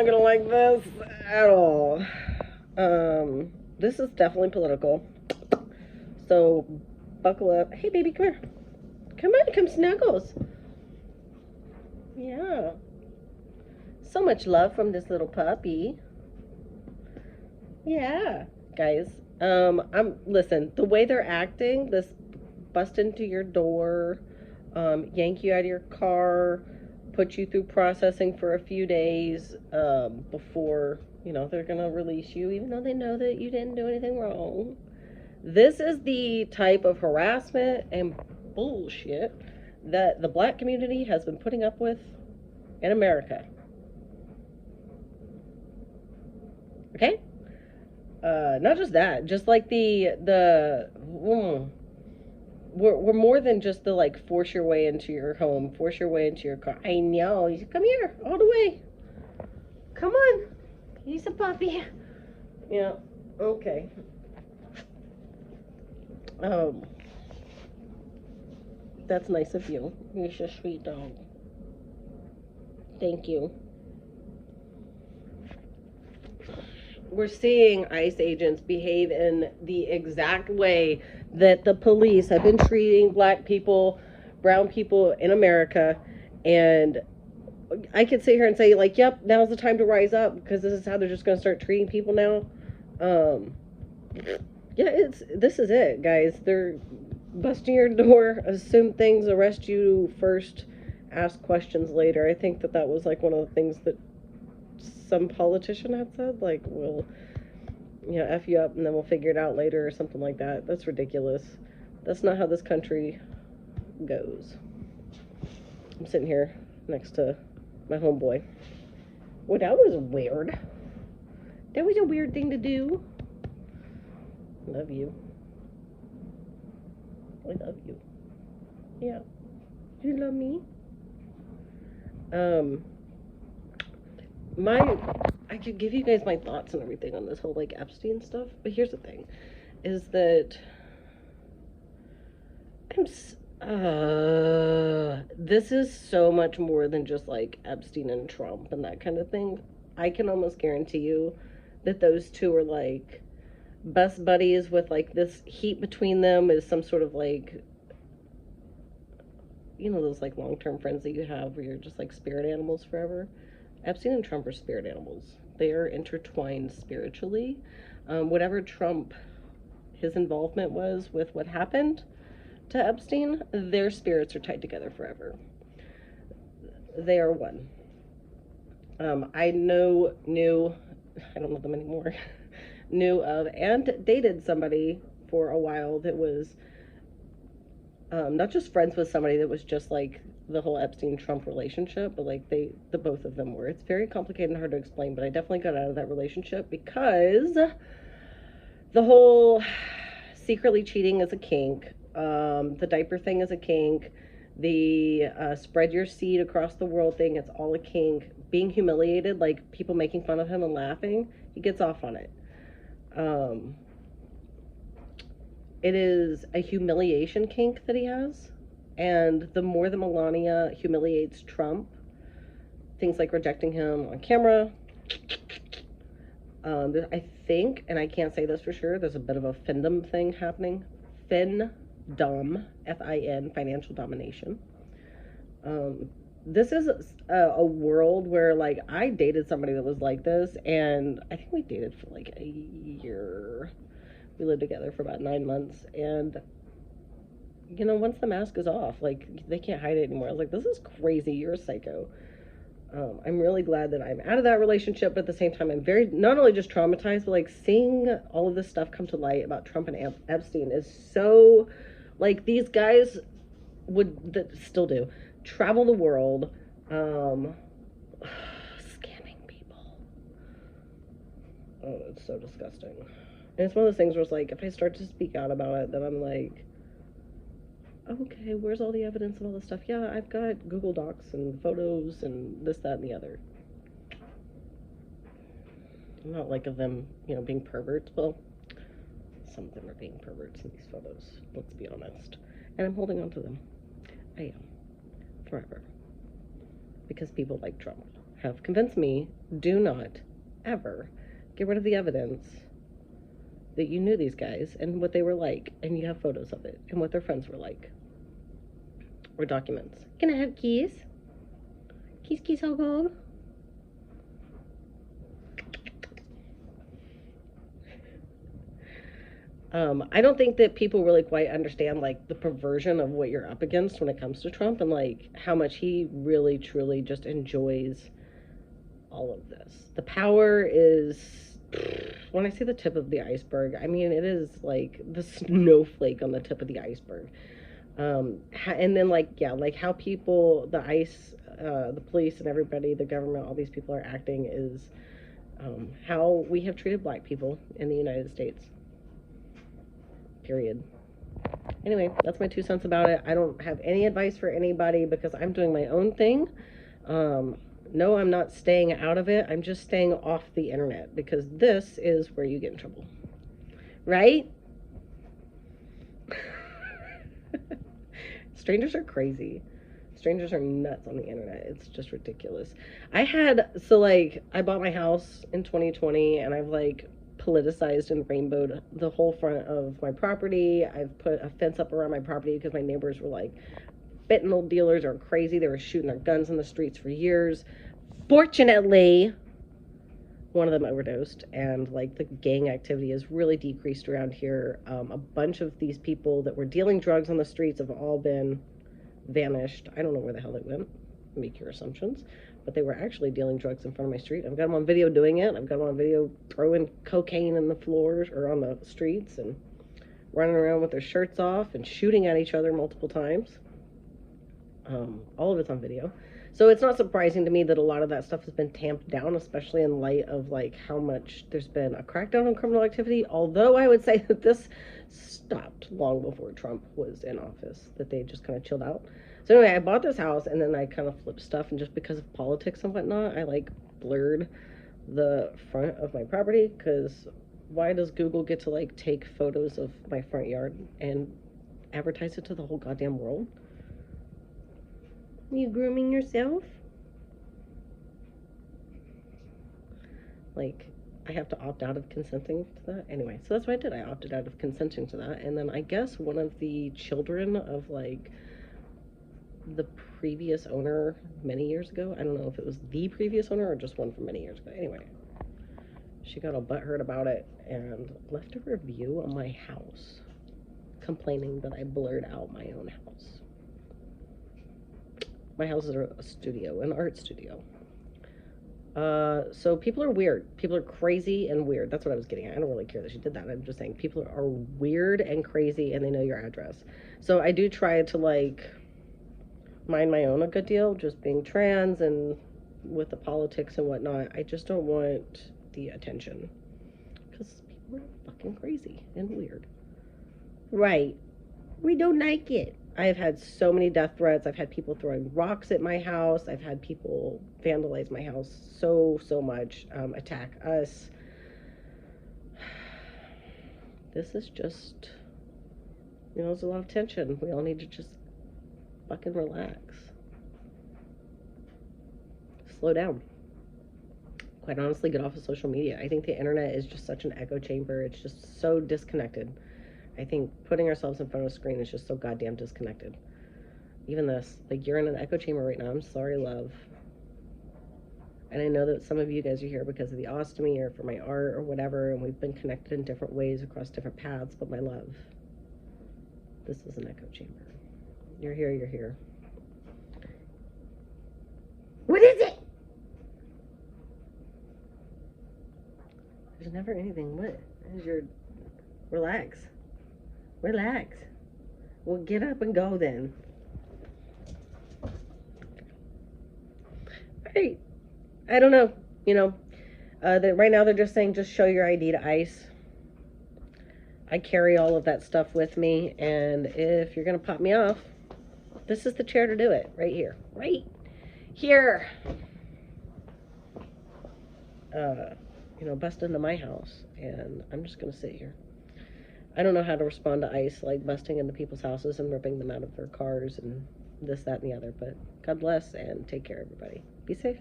not gonna like this at all. This is definitely political. So buckle up. Hey baby, come here. Come on, come snuggles. Yeah. So much love from this little puppy. Yeah. Guys, listen, the way they're acting, this bust into your door, yank you out of your car, put you through processing for a few days, before, they're gonna release you, even though they know that you didn't do anything wrong. This is the type of harassment and bullshit that the black community has been putting up with in America. Okay? Not just that, just like we're more than just the like force your way into your home, force your way into your car. I know. Come here, all the way. Come on. He's a puppy. Yeah. Okay. That's nice of you. You're a sweet dog. Thank you. We're seeing ICE agents behave in the exact way that the police have been treating black people, brown people in America. And I could sit here and say, like, yep, now's the time to rise up, because this is how they're just going to start treating people now. Yeah, this is it, guys. They're busting your door, assume things, arrest you first, ask questions later. I think that was like one of the things that some politician had said, like, we'll, F you up and then we'll figure it out later or something like that. That's ridiculous. That's not how this country goes. I'm sitting here next to my homeboy. Well, that was weird. That was a weird thing to do. Love you. I love you. Yeah. Do you love me? I could give you guys my thoughts and everything on this whole like Epstein stuff, but here's the thing, is that this is so much more than just like Epstein and Trump and that kind of thing. I can almost guarantee you that those two are like best buddies, with like this heat between them is some sort of like, those like long-term friends that you have where you're just like spirit animals forever. Epstein and Trump are spirit animals. They are intertwined spiritually. Whatever Trump, his involvement was with what happened to Epstein, their spirits are tied together forever. They are one. I don't know them anymore, knew of and dated somebody for a while that was not just friends with somebody that was just like the whole Epstein-Trump relationship, but like the both of them were. It's very complicated and hard to explain, but I definitely got out of that relationship because the whole secretly cheating is a kink. The diaper thing is a kink. The spread your seed across the world thing, it's all a kink. Being humiliated, like people making fun of him and laughing, he gets off on it. It is a humiliation kink that he has. And the more that Melania humiliates Trump, things like rejecting him on camera, I think, and I can't say this for sure, there's a bit of a findom thing happening. Findom, Fin, financial domination. This is a world where, like, I dated somebody that was like this, and I think we dated for like a year. We lived together for about 9 months, and once the mask is off, like, they can't hide it anymore. I was like, this is crazy. You're a psycho. I'm really glad that I'm out of that relationship, but at the same time, I'm very, not only just traumatized, but like seeing all of this stuff come to light about Trump and Epstein is so, like, these guys that still do, travel the world, scamming people. Oh, it's so disgusting. And it's one of those things where it's like, if I start to speak out about it, then I'm like, okay, where's all the evidence and all this stuff? Yeah, I've got Google Docs and photos and this, that, and the other. I'm not like of them, being perverts. Well, some of them are being perverts in these photos, let's be honest. And I'm holding on to them. I am. Forever. Because people like Trump. have convinced me, do not ever get rid of the evidence that you knew these guys and what they were like, and you have photos of it and what their friends were like, or documents. Can I have keys? Keys, how gold? I don't think that people really quite understand like the perversion of what you're up against when it comes to Trump, and like how much he really truly just enjoys all of this. The power is, when I say the tip of the iceberg, I mean it is like the snowflake on the tip of the iceberg. And then like, yeah, like how people, the ICE, the police and everybody, the government, all these people are acting is how we have treated black people in the United States. Period. Anyway, that's my 2 cents about it. I don't have any advice for anybody because I'm doing my own thing. No, I'm not staying out of it. I'm just staying off the internet because this is where you get in trouble. Right? Strangers are crazy. Strangers are nuts on the internet. It's just ridiculous. I bought my house in 2020 and I've like politicized and rainbowed the whole front of my property. I've put a fence up around my property because my neighbors were like, fentanyl dealers are crazy. They were shooting their guns in the streets for years. Fortunately, one of them overdosed, and like the gang activity has really decreased around here. A bunch of these people that were dealing drugs on the streets have all been vanished. I don't know where the hell they went. Make your assumptions. But they were actually dealing drugs in front of my street. I've got them on video doing it. I've got them on video throwing cocaine in the floors or on the streets and running around with their shirts off and shooting at each other multiple times. All of it's on video. So it's not surprising to me that a lot of that stuff has been tamped down, especially in light of like how much there's been a crackdown on criminal activity. Although I would say that this stopped long before Trump was in office, that they just kind of chilled out. So anyway, I bought this house and then I kind of flipped stuff, and just because of politics and whatnot, I like blurred the front of my property, because why does Google get to like take photos of my front yard and advertise it to the whole goddamn world? You grooming yourself? Like, I have to opt out of consenting to that? Anyway, so that's what I did. I opted out of consenting to that. And then I guess one of the children of, like, the previous owner many years ago, I don't know if it was the previous owner or just one from many years ago. Anyway, she got all butthurt about it and left a review on my house, complaining that I blurred out my own house. My house is a studio, an art studio. So people are weird. People are crazy and weird. That's what I was getting at. I don't really care that she did that. I'm just saying people are weird and crazy, and they know your address. So I do try to like mind my own a good deal, just being trans and with the politics and whatnot. I just don't want the attention because people are fucking crazy and weird. Right. We don't like it. I've had so many death threats. I've had people throwing rocks at my house. I've had people vandalize my house so much, attack us. This is just, there's a lot of tension. We all need to just fucking relax. Slow down. Quite honestly, get off of social media. I think the internet is just such an echo chamber. It's just so disconnected. I think putting ourselves in front of a screen is just so goddamn disconnected. Even this, like, you're in an echo chamber right now. I'm sorry, love. And I know that some of you guys are here because of the ostomy or for my art or whatever, and we've been connected in different ways across different paths, but my love, this is an echo chamber. You're here, you're here. What is it? There's never anything. What is your... Relax. Relax. Well, get up and go then. Right. I don't know. Right now they're just saying just show your ID to ICE. I carry all of that stuff with me, and if you're gonna pop me off, this is the chair to do it. Right here. Right here. Bust into my house, and I'm just gonna sit here. I don't know how to respond to ICE, like busting into people's houses and ripping them out of their cars and this, that, and the other. But God bless and take care, everybody. Be safe.